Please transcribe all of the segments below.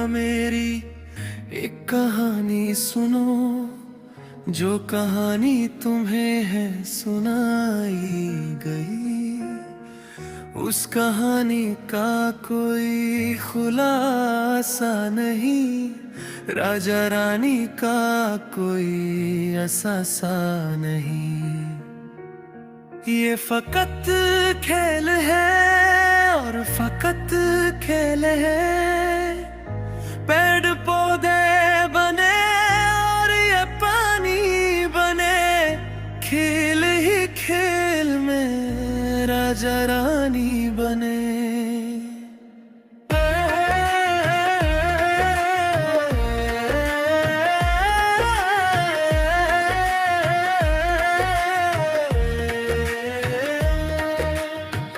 मेरी एक कहानी सुनो, जो कहानी तुम्हें है सुनाई गई। उस कहानी का कोई खुलासा नहीं, राजा रानी का कोई असासा नहीं। ये फकत खेल है और फकत खेल है, पेड़ पौधे बने और ये पानी बने, खेल ही खेल में राजा रानी बने।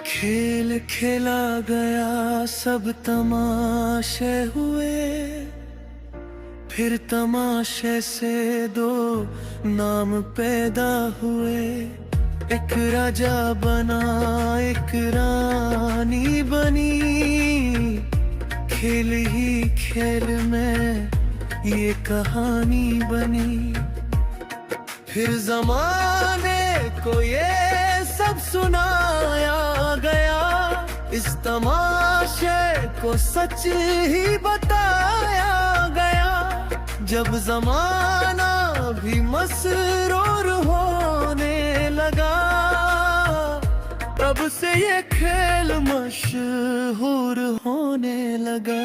खेल खेला गया, सब तमाशे हुए, फिर तमाशे से दो नाम पैदा हुए। एक राजा बना, एक रानी बनी, खेल ही खेल में ये कहानी बनी। फिर जमाने को ये सब सुनाया गया, इस तमाशे को सच ही बताया गया। जब जमाना भी मसरूर होने लगा, तब से ये खेल मशहूर होने लगा।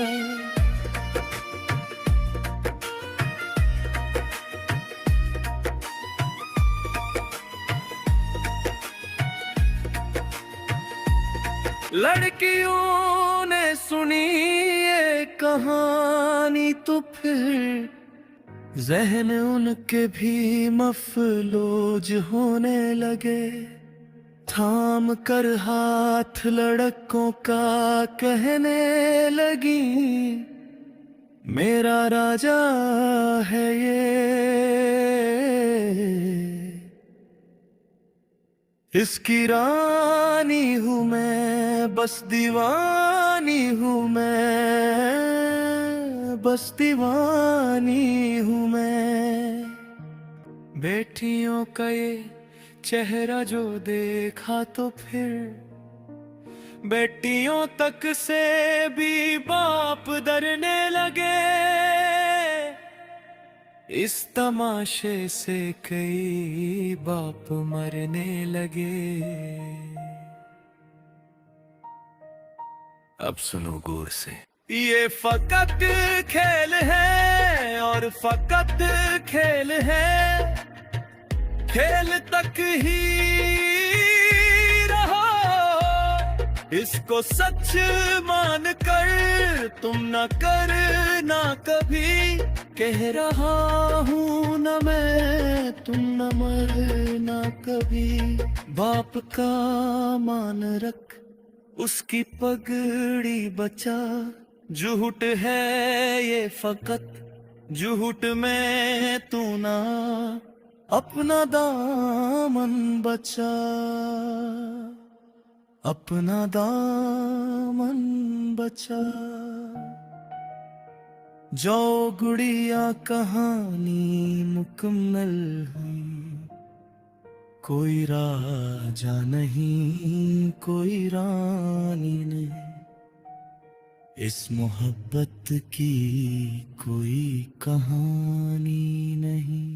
लड़कियों ने सुनी ये कहानी तो फिर ज़हन उनके भी मफलूज होने लगे। थाम कर हाथ लड़कों का कहने लगी, मेरा राजा है ये, इसकी रानी हूँ मैं, बस दीवानी हूँ मैं, बस दीवानी हूँ मैं। बेटियों का ये चेहरा जो देखा तो फिर बेटियों तक से भी बाप डरने लगे। इस तमाशे से कई बाप मरने लगे। अब सुनो गौर से, ये फकत खेल है और फकत खेल है, खेल तक ही रहो। इसको सच मान कर तुम न करना कभी, कह रहा हूँ न मैं, तुम न मरना कभी। बाप का मान रख, उसकी पगड़ी बचा, झूठ है ये फकत, झूठ में तू ना अपना दामन बचा, अपना दामन बचा। जो गुड़िया कहानी मुकम्मल हुई, कोई राजा नहीं कोई रानी नहीं, इस मोहब्बत की कोई कहानी नहीं।